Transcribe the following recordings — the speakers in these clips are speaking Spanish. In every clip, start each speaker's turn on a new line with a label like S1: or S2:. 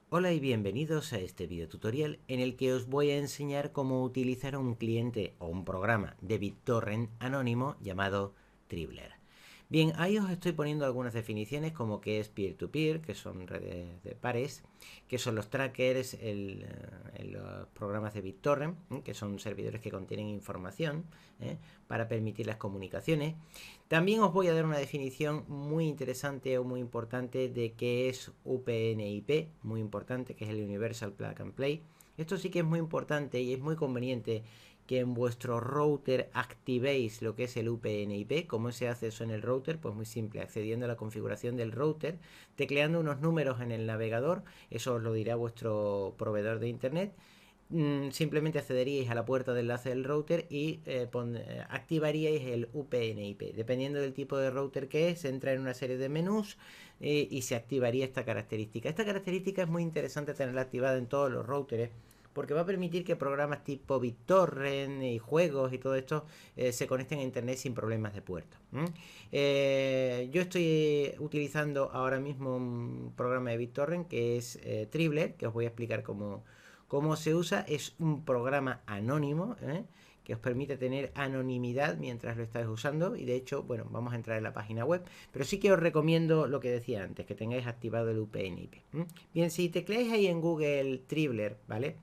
S1: Hola y bienvenidos a este video tutorial en el que os voy a enseñar cómo utilizar un cliente o un programa de BitTorrent anónimo llamado Dribbler. Bien, ahí os estoy poniendo algunas definiciones como que es peer-to-peer, que son redes de pares, que son los trackers, los programas de BitTorrent, que son servidores que contienen información para permitir las comunicaciones. También os voy a dar una definición muy interesante o muy importante de qué es UPnIP, muy importante, que es el Universal Plug and Play. Esto sí que es muy importante y es muy conveniente que en vuestro router activéis lo que es el UPnIP. ¿Cómo se hace eso en el router? Pues muy simple, accediendo a la configuración del router, tecleando unos números en el navegador, eso os lo dirá vuestro proveedor de internet. Simplemente accederíais a la puerta de enlace del router y activaríais el UPnIP. Dependiendo del tipo de router que es, se entra en una serie de menús y se activaría esta característica. Esta característica es muy interesante tenerla activada en todos los routers porque va a permitir que programas tipo BitTorrent y juegos y todo esto se conecten a internet sin problemas de puerto. Yo estoy utilizando ahora mismo un programa de BitTorrent que es Dribbler, que os voy a explicar cómo se usa. Es un programa anónimo que os permite tener anonimidad mientras lo estáis usando, y de hecho, bueno, vamos a entrar en la página web, pero sí que os recomiendo lo que decía antes, que tengáis activado el UPnIP. Bien, si tecleáis ahí en Google Dribbler, ¿vale?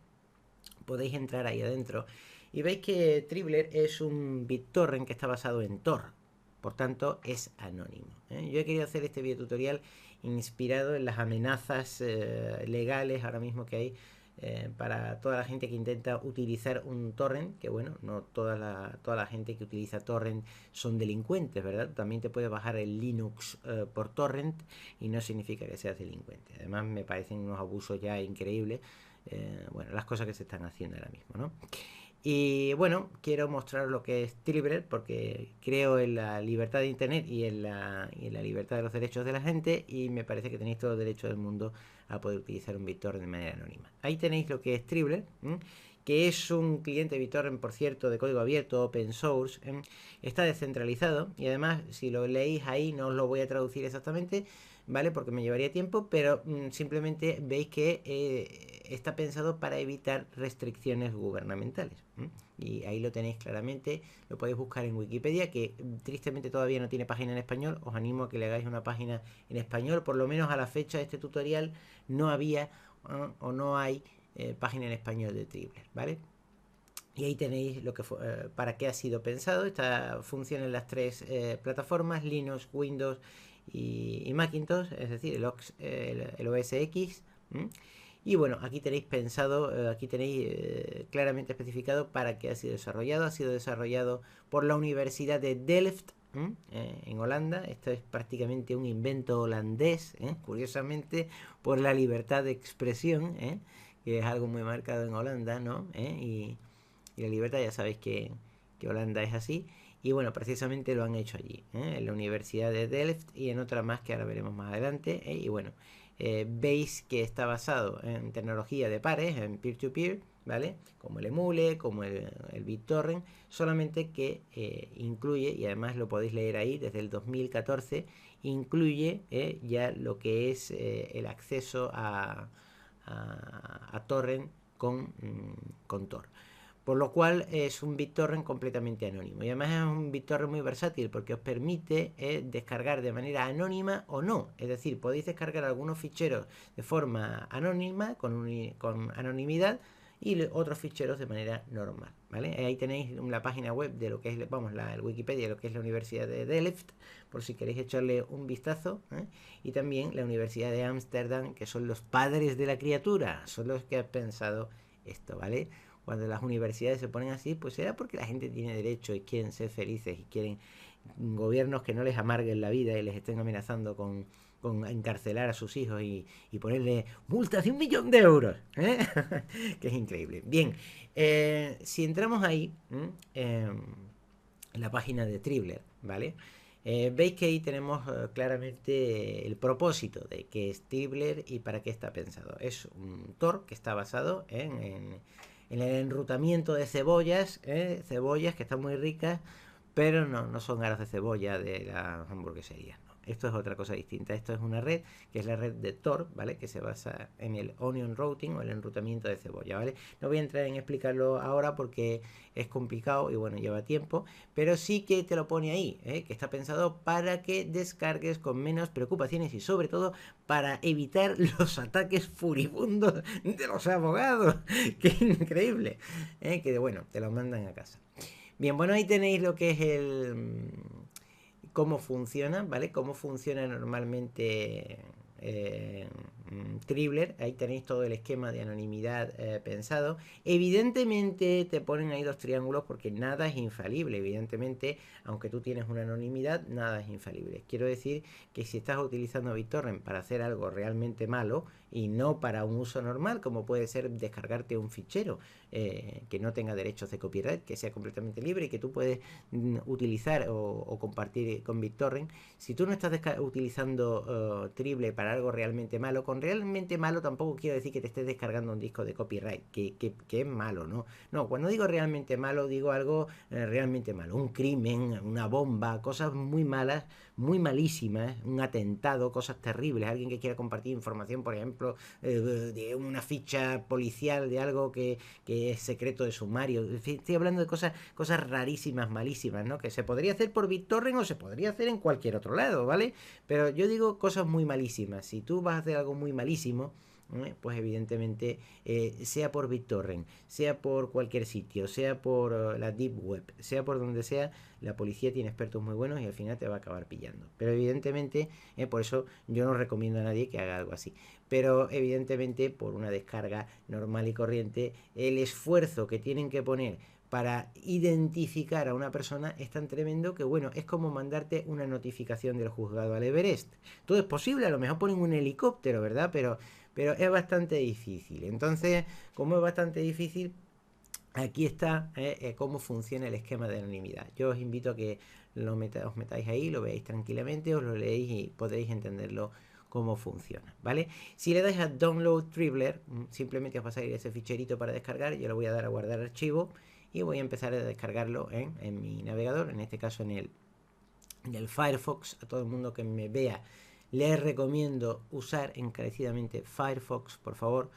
S1: Podéis entrar ahí adentro y veis que Dribbler es un BitTorrent que está basado en Tor, por tanto es anónimo. Yo he querido hacer este video tutorial inspirado en las amenazas legales ahora mismo que hay para toda la gente que intenta utilizar un torrent, que bueno, no toda la gente que utiliza torrent son delincuentes, ¿verdad? También te puedes bajar el Linux por torrent y no significa que seas delincuente. Además me parecen unos abusos ya increíbles. Bueno, las cosas que se están haciendo ahora mismo, ¿no? Y bueno, quiero mostrar lo que es Dribbler porque creo en la libertad de internet y en la libertad de los derechos de la gente, y me parece que tenéis todo el derecho del mundo a poder utilizar un BitTorrent de manera anónima. Ahí tenéis lo que es Dribbler, que es un cliente BitTorrent, por cierto, de código abierto, open source. Está descentralizado y además, si lo leéis ahí, no os lo voy a traducir exactamente, ¿vale? Porque me llevaría tiempo, pero simplemente veis que está pensado para evitar restricciones gubernamentales. Y ahí lo tenéis claramente, lo podéis buscar en Wikipedia, que tristemente todavía no tiene página en español. Os animo a que le hagáis una página en español. Por lo menos a la fecha de este tutorial no había o no hay página en español de Dribbler, ¿vale? Y ahí tenéis lo que para qué ha sido pensado. Esta funciona en las tres plataformas, Linux, Windows y Macintosh, es decir, el OS X. Y bueno, aquí tenéis pensado, aquí tenéis claramente especificado para qué ha sido desarrollado. Ha sido desarrollado por la Universidad de Delft, en Holanda. Esto es prácticamente un invento holandés, curiosamente, por la libertad de expresión, que es algo muy marcado en Holanda, ¿no? Y la libertad, ya sabéis que Holanda es así. Y bueno, precisamente lo han hecho allí, en la Universidad de Delft y en otra más que ahora veremos más adelante. Y bueno, veis que está basado en tecnología de pares, en peer-to-peer, ¿vale? Como el Emule, como el BitTorrent, solamente que incluye, y además lo podéis leer ahí desde el 2014, incluye ya lo que es el acceso a torrent con Tor. Por lo cual es un BitTorrent completamente anónimo. Y además es un BitTorrent muy versátil porque os permite descargar de manera anónima o no. Es decir, podéis descargar algunos ficheros de forma anónima, con anonimidad, y otros ficheros de manera normal, ¿vale? Ahí tenéis la página web de lo que es, vamos, el Wikipedia, lo que es la Universidad de Delft, por si queréis echarle un vistazo, y también la Universidad de Ámsterdam, que son los padres de la criatura, son los que han pensado esto, ¿vale? Cuando las universidades se ponen así, pues será porque la gente tiene derecho y quieren ser felices y quieren gobiernos que no les amarguen la vida y les estén amenazando con encarcelar a sus hijos y ponerle multas de 1 millón de euros, que es increíble. Bien, si entramos ahí en la página de Dribbler, ¿vale? Veis que ahí tenemos claramente el propósito de qué es Dribbler y para qué está pensado. Es un Tor que está basado en el enrutamiento de cebollas, cebollas que están muy ricas, pero no son aros de cebolla de las hamburgueserías, no. esto es otra cosa distinta. Esto es una red que es la red de Tor, ¿vale? Que se basa en el onion routing o el enrutamiento de cebolla, ¿vale? No voy a entrar en explicarlo ahora porque es complicado y bueno, lleva tiempo, pero sí que te lo pone ahí, que está pensado para que descargues con menos preocupaciones y sobre todo para evitar los ataques furibundos de los abogados. ¡Qué increíble! Que bueno, te lo mandan a casa. Bien, bueno, ahí tenéis lo que es el cómo funciona, ¿vale? Cómo funciona normalmente Dribbler. Ahí tenéis todo el esquema de anonimidad pensado. Evidentemente te ponen ahí dos triángulos porque nada es infalible. Evidentemente, aunque tú tienes una anonimidad, nada es infalible. Quiero decir que si estás utilizando BitTorrent para hacer algo realmente malo y no para un uso normal, como puede ser descargarte un fichero que no tenga derechos de copyright, que sea completamente libre y que tú puedes utilizar o compartir con BitTorrent, si tú no estás utilizando Dribbler para algo realmente malo, con realmente malo tampoco quiero decir que te estés descargando un disco de copyright, que es malo, ¿no? No, cuando digo realmente malo, digo algo realmente malo, un crimen, una bomba, cosas muy malas, muy malísimas, un atentado, cosas terribles, alguien que quiera compartir información, por ejemplo, de una ficha policial, de algo que es secreto de sumario. Estoy hablando de cosas rarísimas, malísimas, ¿no? Que se podría hacer por BitTorrent o se podría hacer en cualquier otro lado, ¿vale? Pero yo digo cosas muy malísimas. Si tú vas a hacer algo muy malísimo, pues evidentemente sea por BitTorrent, sea por cualquier sitio, sea por la Deep Web, sea por donde sea, la policía tiene expertos muy buenos y al final te va a acabar pillando. Pero evidentemente, por eso yo no recomiendo a nadie que haga algo así. Pero evidentemente por una descarga normal y corriente, el esfuerzo que tienen que poner para identificar a una persona es tan tremendo que bueno, es como mandarte una notificación del juzgado al Everest. Todo es posible, a lo mejor ponen un helicóptero, ¿verdad? Pero es bastante difícil. Entonces, como es bastante difícil, aquí está cómo funciona el esquema de anonimidad. Yo os invito a que os metáis ahí, lo veáis tranquilamente, os lo leéis y podréis entenderlo cómo funciona, ¿vale? Si le dais a Download Dribbler, simplemente os va a salir ese ficherito para descargar. Yo le voy a dar a guardar archivo y voy a empezar a descargarlo en mi navegador, en este caso en el Firefox. A todo el mundo que me vea les recomiendo usar encarecidamente Firefox, por favor.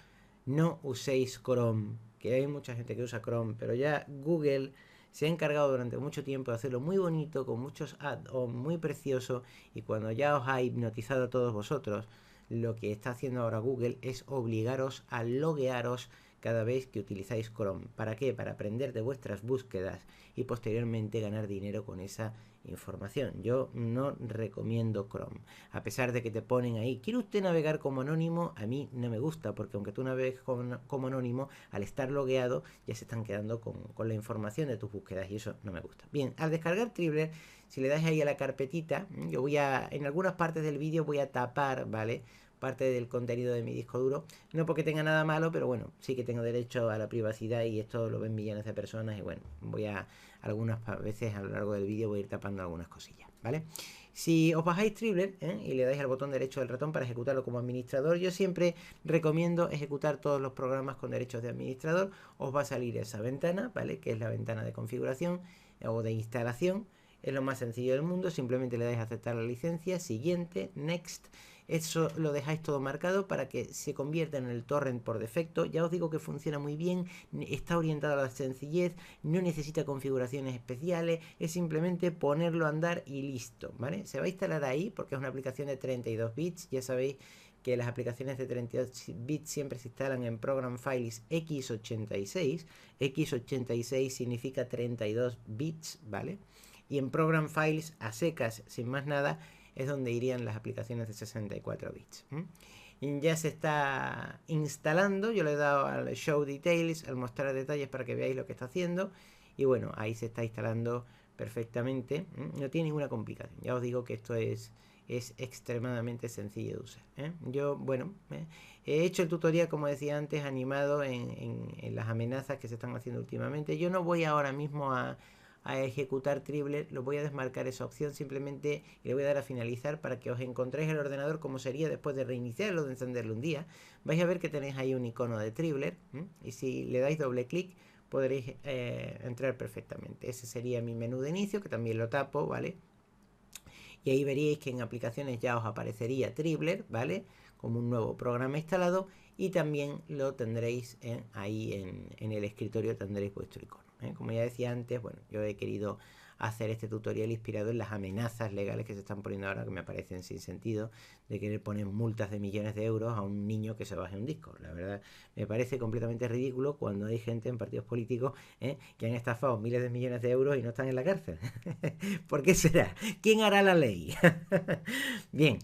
S1: No uséis Chrome, que hay mucha gente que usa Chrome, pero ya Google se ha encargado durante mucho tiempo de hacerlo muy bonito, con muchos add-ons muy preciosos, y cuando ya os ha hipnotizado a todos vosotros, lo que está haciendo ahora Google es obligaros a loguearos cada vez que utilizáis Chrome. ¿Para qué? Para aprender de vuestras búsquedas y posteriormente ganar dinero con esa información. Yo no recomiendo Chrome, a pesar de que te ponen ahí, ¿quiere usted navegar como anónimo? A mí no me gusta, porque aunque tú navegues como anónimo, al estar logueado ya se están quedando con la información de tus búsquedas y eso no me gusta. Bien, al descargar Dribbler, si le das ahí a la carpetita, yo voy a, en algunas partes del vídeo voy a tapar, ¿vale?, parte del contenido de mi disco duro, no porque tenga nada malo, pero bueno, sí que tengo derecho a la privacidad y esto lo ven millones de personas y bueno, voy a algunas veces a lo largo del vídeo voy a ir tapando algunas cosillas, ¿vale? Si os bajáis Dribbler y le dais al botón derecho del ratón para ejecutarlo como administrador, yo siempre recomiendo ejecutar todos los programas con derechos de administrador. Os va a salir esa ventana, ¿vale?, que es la ventana de configuración o de instalación. Es lo más sencillo del mundo, simplemente le dais a aceptar la licencia, siguiente, next. Eso lo dejáis todo marcado para que se convierta en el torrent por defecto. Ya os digo que funciona muy bien, está orientado a la sencillez, no necesita configuraciones especiales, es simplemente ponerlo a andar y listo, ¿vale? Se va a instalar ahí porque es una aplicación de 32 bits, ya sabéis que las aplicaciones de 32 bits siempre se instalan en Program Files x86. x86 significa 32 bits, ¿vale? Y en Program Files a secas, sin más nada, es donde irían las aplicaciones de 64 bits. Y ya se está instalando, yo le he dado al Show Details, al mostrar detalles para que veáis lo que está haciendo. Y bueno, ahí se está instalando perfectamente. No tiene ninguna complicación. Ya os digo que esto es extremadamente sencillo de usar. Yo, bueno, he hecho el tutorial, como decía antes, animado en las amenazas que se están haciendo últimamente. Yo no voy ahora mismo a ejecutar Dribbler, lo voy a desmarcar esa opción simplemente y le voy a dar a finalizar para que os encontréis el ordenador como sería después de reiniciarlo, de encenderlo un día. Vais a ver que tenéis ahí un icono de Dribbler y si le dais doble clic podréis entrar perfectamente. Ese sería mi menú de inicio, que también lo tapo, ¿vale? Y ahí veríais que en aplicaciones ya os aparecería Dribbler, ¿vale? Como un nuevo programa instalado, y también lo tendréis ahí en el escritorio, tendréis vuestro icono. Como ya decía antes, bueno, yo he querido hacer este tutorial inspirado en las amenazas legales que se están poniendo ahora, que me parecen sin sentido, de querer poner multas de millones de euros a un niño que se baje un disco. La verdad, me parece completamente ridículo cuando hay gente en partidos políticos que han estafado miles de millones de euros y no están en la cárcel. ¿Por qué será? ¿Quién hará la ley? Bien,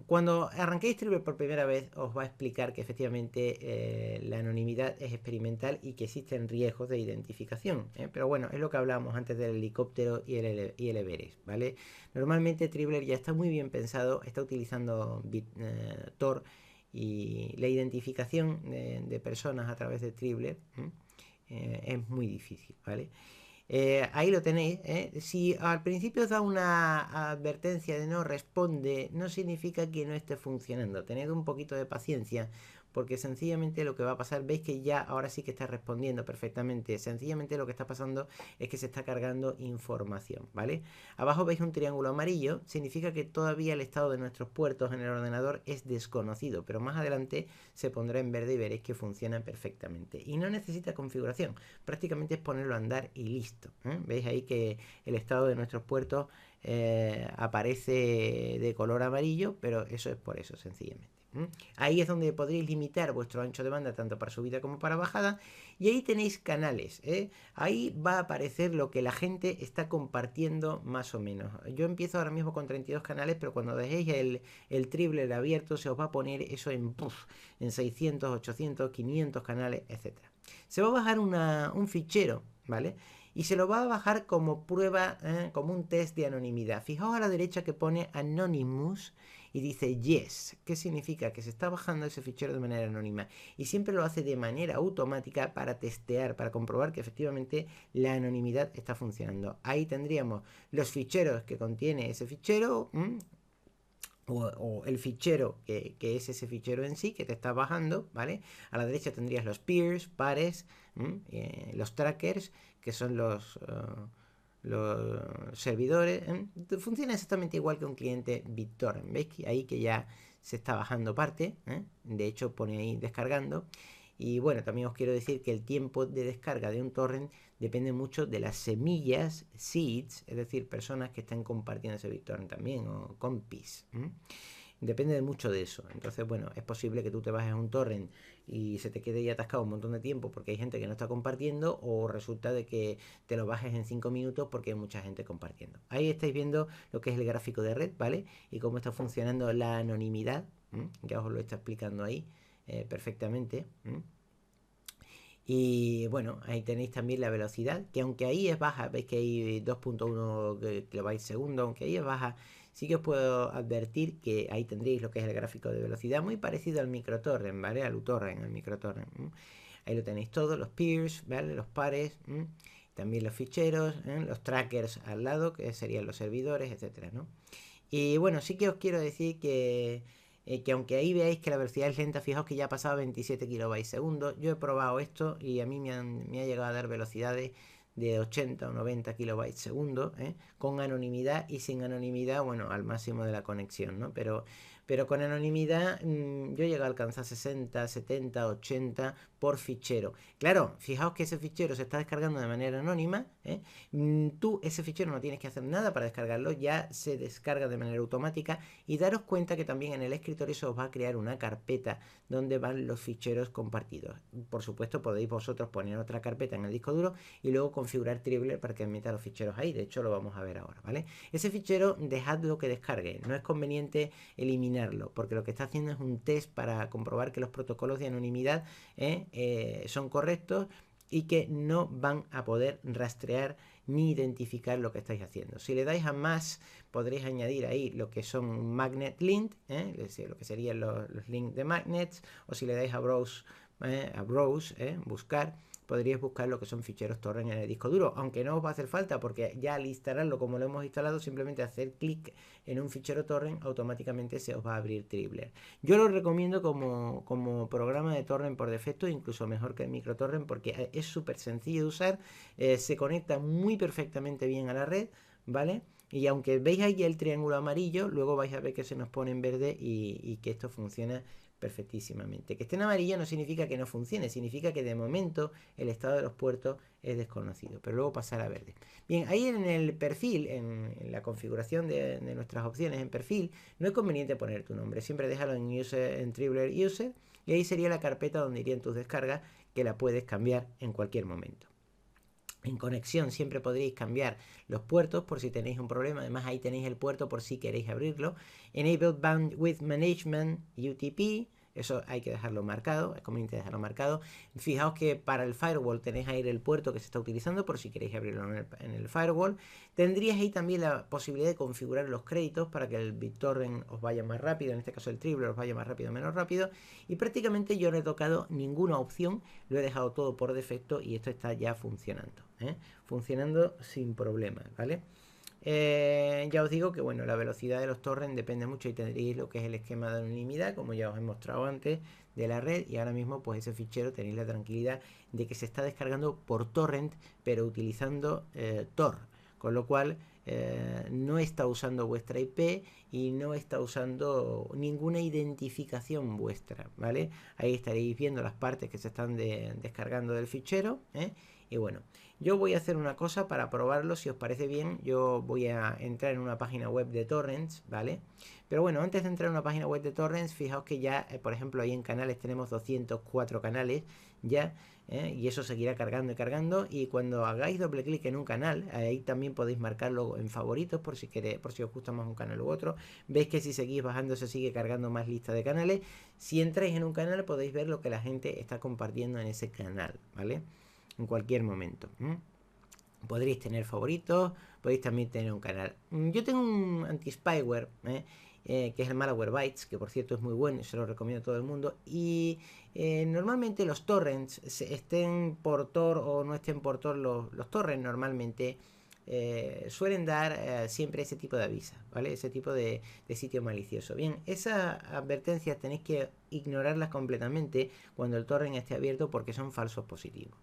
S1: cuando arranquéis Dribbler por primera vez os va a explicar que efectivamente la anonimidad es experimental y que existen riesgos de identificación, pero bueno, es lo que hablábamos antes del helicóptero y el Everest, ¿vale? Normalmente Dribbler ya está muy bien pensado, está utilizando Tor, y la identificación de personas a través de Dribbler es muy difícil, ¿vale? Ahí lo tenéis. Si al principio os da una advertencia de no responde, no significa que no esté funcionando. Tened un poquito de paciencia, porque sencillamente lo que va a pasar, veis que ya ahora sí que está respondiendo perfectamente. Sencillamente lo que está pasando es que se está cargando información, ¿vale? Abajo veis un triángulo amarillo, significa que todavía el estado de nuestros puertos en el ordenador es desconocido, pero más adelante se pondrá en verde y veréis que funciona perfectamente. Y no necesita configuración, prácticamente es ponerlo a andar y listo. Veis ahí que el estado de nuestros puertos aparece de color amarillo, pero eso es por eso, sencillamente. Ahí es donde podréis limitar vuestro ancho de banda tanto para subida como para bajada, y ahí tenéis canales. Ahí va a aparecer lo que la gente está compartiendo más o menos. Yo empiezo ahora mismo con 32 canales, pero cuando dejéis el Dribbler abierto se os va a poner eso en 600, 800, 500 canales, etc. Se va a bajar un fichero, ¿vale? Y se lo va a bajar como prueba, como un test de anonimidad. Fijaos a la derecha que pone Anonymous y dice yes. ¿Qué significa? Que se está bajando ese fichero de manera anónima. Y siempre lo hace de manera automática para testear, para comprobar que efectivamente la anonimidad está funcionando. Ahí tendríamos los ficheros que contiene ese fichero. O el fichero que es ese fichero en sí que te está bajando, ¿vale? A la derecha tendrías los peers, pares, los trackers, que son los servidores. Funciona exactamente igual que un cliente BitTorrent. ¿Veis que ahí que ya se está bajando parte? De hecho pone ahí descargando. Y bueno, también os quiero decir que el tiempo de descarga de un torrent depende mucho de las semillas, seeds, es decir, personas que estén compartiendo ese BitTorrent también, o compis. Depende de mucho de eso. Entonces, bueno, es posible que tú te bajes un torrent y se te quede ahí atascado un montón de tiempo porque hay gente que no está compartiendo, o resulta de que te lo bajes en 5 minutos porque hay mucha gente compartiendo. Ahí estáis viendo lo que es el gráfico de red, ¿vale? Y cómo está funcionando la anonimidad. Ya os lo está explicando ahí perfectamente. Y bueno, ahí tenéis también la velocidad, que aunque ahí es baja, veis que hay 2.1 kilobytes segundo, aunque ahí es baja, sí que os puedo advertir que ahí tendréis lo que es el gráfico de velocidad, muy parecido al microtorrent, ¿vale? Al uTorrent, al microtorrent. Ahí lo tenéis todo, los peers, ¿vale? Los pares, también los ficheros, los trackers al lado, que serían los servidores, etcétera, ¿no? Y bueno, sí que os quiero decir que aunque ahí veáis que la velocidad es lenta, fijaos que ya ha pasado 27 kilobytes segundo. Yo he probado esto y a mí me ha llegado a dar velocidades de 80 o 90 kilobytes segundo, con anonimidad, y sin anonimidad, bueno, al máximo de la conexión, ¿no? Pero con anonimidad yo llego a alcanzar 60, 70, 80 por fichero. Claro, fijaos que ese fichero se está descargando de manera anónima. Tú ese fichero no tienes que hacer nada para descargarlo, ya se descarga de manera automática. Y daros cuenta que también en el escritorio se os va a crear una carpeta donde van los ficheros compartidos. Por supuesto, podéis vosotros poner otra carpeta en el disco duro y luego configurar Dribbler para que meta los ficheros ahí. De hecho, lo vamos a ver ahora, ¿vale? Ese fichero, dejadlo que descargue. No es conveniente eliminarlo, porque lo que está haciendo es un test para comprobar que los protocolos de anonimidad son correctos y que no van a poder rastrear ni identificar lo que estáis haciendo. Si le dais a más, podréis añadir ahí lo que son magnet link, lo que serían los links de magnets, o si le dais a browse, buscar, podríais buscar lo que son ficheros torrent en el disco duro, aunque no os va a hacer falta, porque ya al instalarlo como lo hemos instalado, simplemente hacer clic en un fichero torrent, automáticamente se os va a abrir Dribbler. Yo lo recomiendo como programa de torrent por defecto, incluso mejor que el microtorrent, porque es súper sencillo de usar, se conecta muy perfectamente bien a la red, ¿vale? Y aunque veis aquí el triángulo amarillo, luego vais a ver que se nos pone en verde y que esto funciona perfectísimamente. Que esté en amarillo no significa que no funcione, significa que de momento el estado de los puertos es desconocido, pero luego pasará a verde. Bien, ahí en el perfil, en la configuración de nuestras opciones en perfil, no es conveniente poner tu nombre, siempre déjalo en user, en Dribbler User, y ahí sería la carpeta donde irían tus descargas, que la puedes cambiar en cualquier momento. En conexión siempre podréis cambiar los puertos por si tenéis un problema. Además ahí tenéis el puerto por si queréis abrirlo. Enable Bandwidth Management UTP. Eso hay que dejarlo marcado, es conveniente dejarlo marcado. Fijaos que para el firewall tenéis ahí el puerto que se está utilizando por si queréis abrirlo en el firewall. Tendríais ahí también la posibilidad de configurar los créditos para que el BitTorrent os vaya más rápido, en este caso el Dribbler os vaya más rápido o menos rápido. Y prácticamente yo no he tocado ninguna opción, lo he dejado todo por defecto y esto está ya funcionando. Funcionando sin problemas, ¿vale? Ya os digo que bueno, la velocidad de los torrents depende mucho y tendréis lo que es el esquema de anonimidad, como ya os he mostrado antes, de la red, y ahora mismo pues ese fichero tenéis la tranquilidad de que se está descargando por torrent, pero utilizando Tor, con lo cual no está usando vuestra IP y no está usando ninguna identificación vuestra, ¿vale? Ahí estaréis viendo las partes que se están descargando del fichero, y bueno, yo voy a hacer una cosa para probarlo, si os parece bien. Yo voy a entrar en una página web de torrents, ¿vale? Pero bueno, antes de entrar en una página web de torrents, fijaos que ya, por ejemplo, ahí en canales tenemos 204 canales ya, y eso seguirá cargando y cargando. Y cuando hagáis doble clic en un canal, ahí también podéis marcarlo en favoritos por si queréis, por si os gusta más un canal u otro. Veis que si seguís bajando se sigue cargando más lista de canales. Si entráis en un canal podéis ver lo que la gente está compartiendo en ese canal, ¿vale? En cualquier momento. Podréis tener favoritos, podéis también tener un canal. Yo tengo un anti-spyware, que es el Malwarebytes, que por cierto es muy bueno y se lo recomiendo a todo el mundo. Y normalmente los torrents, estén por Tor o no estén por Tor, los torrents normalmente suelen dar siempre ese tipo de avisos, ¿vale? Ese tipo de sitio malicioso. Bien, esas advertencias tenéis que ignorarlas completamente cuando el torrent esté abierto porque son falsos positivos.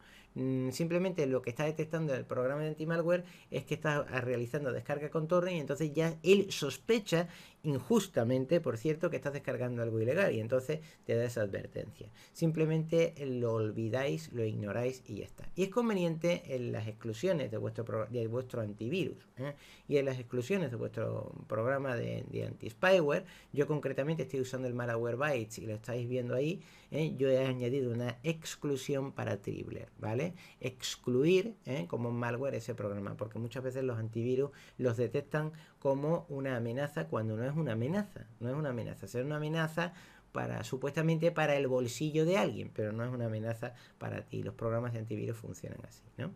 S1: Simplemente lo que está detectando el programa de anti-malware es que está realizando descarga con torrent y entonces ya él sospecha injustamente, por cierto, que estás descargando algo ilegal y entonces te da esa advertencia. Simplemente lo olvidáis, lo ignoráis y ya está. Y es conveniente en las exclusiones de vuestro antivirus y en las exclusiones de vuestro programa de anti-spyware. Yo concretamente estoy usando el Malwarebytes y lo estáis viendo ahí. Yo he añadido una exclusión para Dribbler, ¿vale? Excluir como malware ese programa, porque muchas veces los antivirus los detectan como una amenaza cuando no es una amenaza, no es una amenaza, es una amenaza supuestamente para el bolsillo de alguien, pero no es una amenaza para ti. Los programas de antivirus funcionan así, ¿no?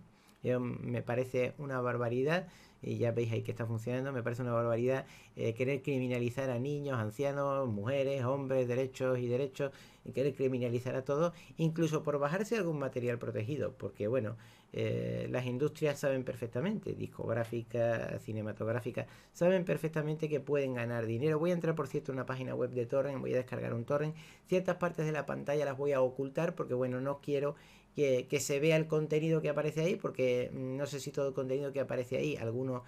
S1: Me parece una barbaridad, y ya veis ahí que está funcionando, me parece una barbaridad querer criminalizar a niños, ancianos, mujeres, hombres, derechos y derechos, y querer criminalizar a todos, incluso por bajarse algún material protegido, porque bueno, las industrias saben perfectamente, discográfica, cinematográfica, saben perfectamente que pueden ganar dinero. Voy a entrar, por cierto, en una página web de torrent, voy a descargar un torrent, ciertas partes de la pantalla las voy a ocultar porque bueno, no quiero que se vea el contenido que aparece ahí, porque no sé si todo el contenido que aparece ahí, alguno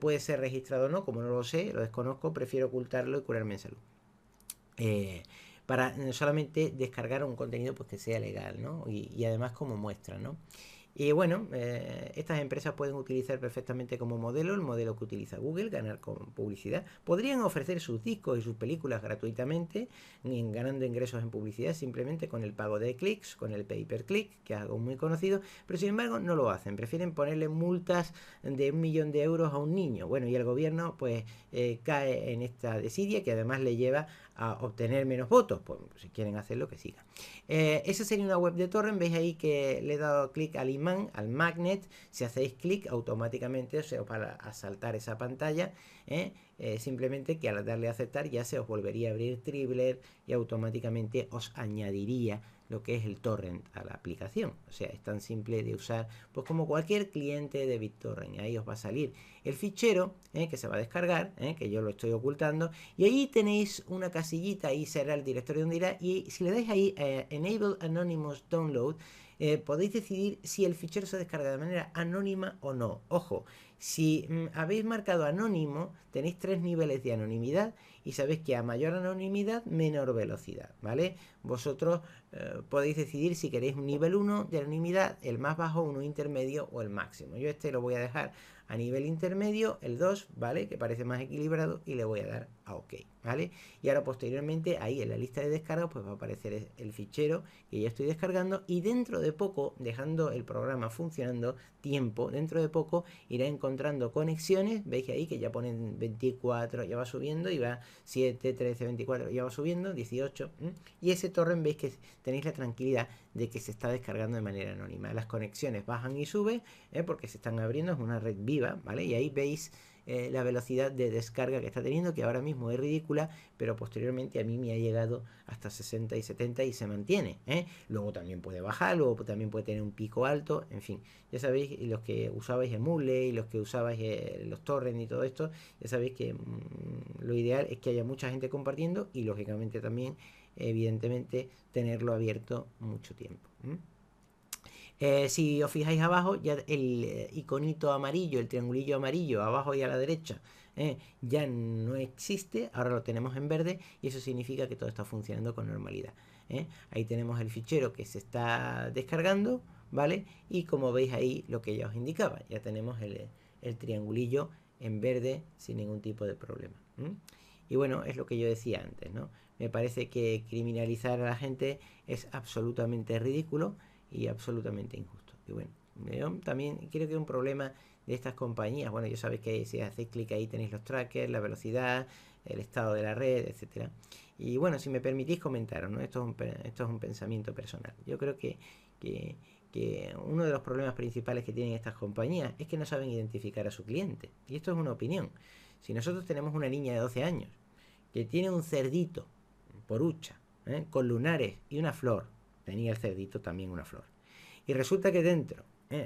S1: puede ser registrado o no, como no lo sé, lo desconozco, prefiero ocultarlo y curarme en salud. Para solamente descargar un contenido pues que sea legal, ¿no? Y además como muestra, ¿no? Y bueno, estas empresas pueden utilizar perfectamente como modelo el modelo que utiliza Google, ganar con publicidad. Podrían ofrecer sus discos y sus películas gratuitamente, ganando ingresos en publicidad simplemente con el pago de clics, con el pay-per-click, que es algo muy conocido, pero sin embargo no lo hacen. Prefieren ponerle multas de 1 millón de euros a un niño. Bueno, y el gobierno pues cae en esta desidia que además le lleva a obtener menos votos. Pues si quieren hacerlo, que siga. Esa sería una web de torrent. Veis ahí que le he dado clic al imán, al magnet. Si hacéis clic, automáticamente se os va a saltar esa pantalla. Simplemente que al darle a aceptar ya se os volvería a abrir Dribbler y automáticamente os añadiría lo que es el torrent a la aplicación. O sea, es tan simple de usar pues como cualquier cliente de BitTorrent. Ahí os va a salir el fichero que se va a descargar, que yo lo estoy ocultando, y ahí tenéis una casillita, ahí será el directorio donde irá, y si le dais ahí Enable Anonymous Download, podéis decidir si el fichero se descarga de manera anónima o no. Ojo, si habéis marcado anónimo, tenéis 3 niveles de anonimidad y sabéis que a mayor anonimidad, menor velocidad, ¿vale? Vosotros podéis decidir si queréis un nivel 1 de anonimidad, el más bajo, uno intermedio o el máximo. Yo lo voy a dejar a nivel intermedio, el 2, ¿vale? Que parece más equilibrado y le voy a dar a OK, ¿vale? Y ahora posteriormente ahí en la lista de descarga pues va a aparecer el fichero que ya estoy descargando y dentro de poco, dejando el programa funcionando tiempo, dentro de poco irá encontrando conexiones, veis ahí que ya ponen 24, ya va subiendo y va 7, 13, 24, ya va subiendo, 18, y ese torrent veis que tenéis la tranquilidad de que se está descargando de manera anónima. Las conexiones bajan y suben porque se están abriendo, es una red viva, ¿vale? Y ahí veis la velocidad de descarga que está teniendo, que ahora mismo es ridícula, pero posteriormente a mí me ha llegado hasta 60 y 70 y se mantiene. Luego también puede bajar, luego también puede tener un pico alto, en fin, ya sabéis, los que usabais Emule y los que usabais los torrents y todo esto, ya sabéis que lo ideal es que haya mucha gente compartiendo y lógicamente también, evidentemente, tenerlo abierto mucho tiempo. Si os fijáis abajo, ya el iconito amarillo, el triangulillo amarillo abajo y a la derecha, ya no existe, ahora lo tenemos en verde y eso significa que todo está funcionando con normalidad. Ahí tenemos el fichero que se está descargando, ¿vale? Y como veis ahí lo que ya os indicaba, ya tenemos el triangulillo en verde sin ningún tipo de problema. Y bueno, es lo que yo decía antes, ¿no? Me parece que criminalizar a la gente es absolutamente ridículo y absolutamente injusto. Y bueno, yo también creo que es un problema de estas compañías. Bueno, ya sabéis que si hacéis clic ahí tenéis los trackers, la velocidad, el estado de la red, etcétera. Y bueno, si me permitís comentaros, ¿no? Esto es un pensamiento personal. Yo creo que uno de los problemas principales que tienen estas compañías es que no saben identificar a su cliente. Y esto es una opinión. Si nosotros tenemos una niña de 12 años que tiene un cerdito porucha, con lunares y una flor, tenía el cerdito también una flor, y resulta que dentro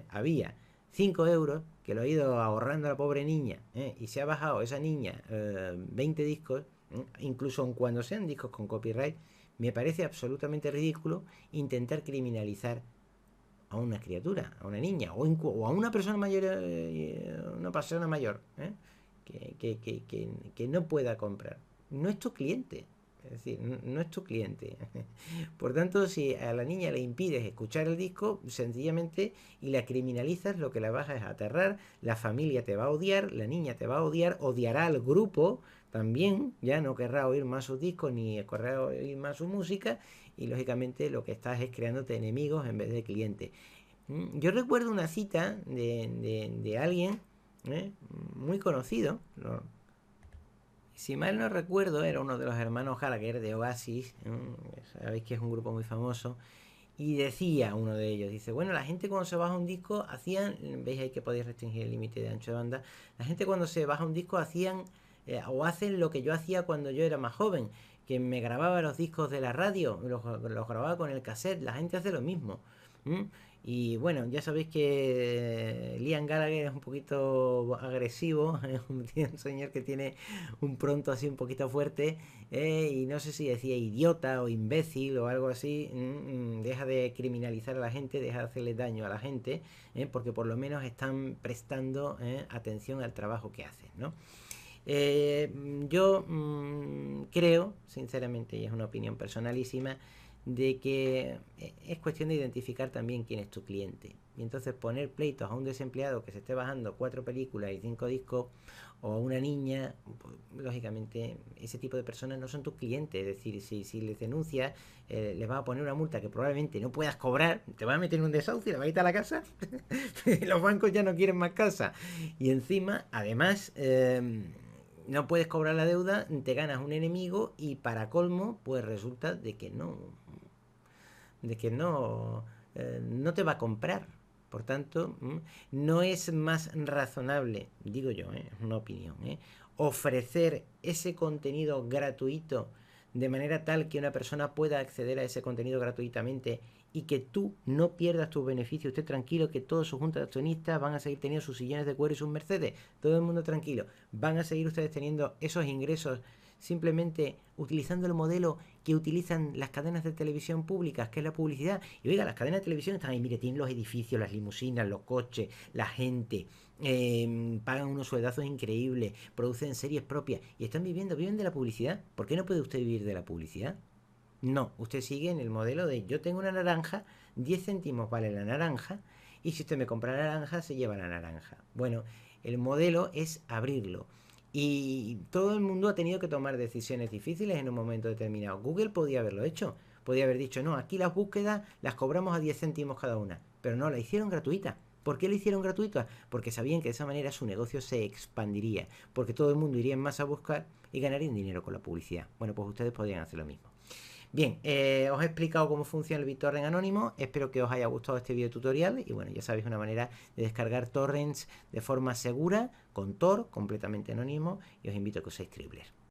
S1: había 5 euros que lo ha ido ahorrando la pobre niña, y se ha bajado esa niña 20 discos, incluso cuando sean discos con copyright, me parece absolutamente ridículo intentar criminalizar a una criatura, a una niña o a una persona mayor, una persona mayor, que no pueda comprar. No es tu cliente, es decir, no es tu cliente. Por tanto, si a la niña le impides escuchar el disco, sencillamente, y la criminalizas, lo que la vas a es aterrar, la familia te va a odiar, la niña te va a odiar, odiará al grupo también, ya no querrá oír más sus discos ni querrá oír más su música, y lógicamente lo que estás es creándote enemigos en vez de clientes. Yo recuerdo una cita de alguien muy conocido, ¿no? Si mal no recuerdo, era uno de los hermanos Gallagher de Oasis, sabéis que es un grupo muy famoso, y decía uno de ellos, dice, bueno, la gente cuando se baja un disco hacían, veis ahí que podéis restringir el límite de ancho de banda, la gente cuando se baja un disco hacían o hacen lo que yo hacía cuando yo era más joven, que me grababa los discos de la radio, los grababa con el cassette, la gente hace lo mismo. Y bueno, ya sabéis que Liam Gallagher es un poquito agresivo, es un señor que tiene un pronto así un poquito fuerte, y no sé si decía idiota o imbécil o algo así. Deja de criminalizar a la gente, deja de hacerle daño a la gente, porque por lo menos están prestando atención al trabajo que hacen, ¿no? Yo creo, sinceramente, y es una opinión personalísima, de que es cuestión de identificar también quién es tu cliente. Y entonces poner pleitos a un desempleado que se esté bajando 4 películas y 5 discos, o a una niña, pues, lógicamente ese tipo de personas no son tus clientes. Es decir, si les denuncias, les vas a poner una multa que probablemente no puedas cobrar, te vas a meter en un desahucio y le vas a ir a la casa. Los bancos ya no quieren más casa. Y encima, además, no puedes cobrar la deuda, te ganas un enemigo y para colmo, pues resulta no te va a comprar. Por tanto, no es más razonable, digo yo, es una opinión, ofrecer ese contenido gratuito de manera tal que una persona pueda acceder a ese contenido gratuitamente y que tú no pierdas tus beneficios, esté tranquilo que todos sus juntas de accionistas van a seguir teniendo sus sillones de cuero y sus Mercedes, todo el mundo tranquilo, van a seguir ustedes teniendo esos ingresos simplemente utilizando el modelo que utilizan las cadenas de televisión públicas, que es la publicidad. Y oiga, las cadenas de televisión están ahí, mire, tienen los edificios, las limusinas, los coches, la gente, pagan unos sueldazos increíbles, producen series propias y están viven de la publicidad. ¿Por qué no puede usted vivir de la publicidad? No, usted sigue en el modelo de yo tengo una naranja, 10 céntimos vale la naranja, y si usted me compra la naranja, se lleva la naranja. Bueno, el modelo es abrirlo. Y todo el mundo ha tenido que tomar decisiones difíciles en un momento determinado. Google podía haberlo hecho. Podía haber dicho, no, aquí las búsquedas las cobramos a 10 céntimos cada una. Pero no, la hicieron gratuita. ¿Por qué la hicieron gratuita? Porque sabían que de esa manera su negocio se expandiría. Porque todo el mundo iría más a buscar y ganarían dinero con la publicidad. Bueno, pues ustedes podrían hacer lo mismo. Bien, os he explicado cómo funciona el BitTorrent anónimo. Espero que os haya gustado este video tutorial. Y bueno, ya sabéis una manera de descargar torrents de forma segura, con Tor, completamente anónimo. Y os invito a que uséis Dribbler.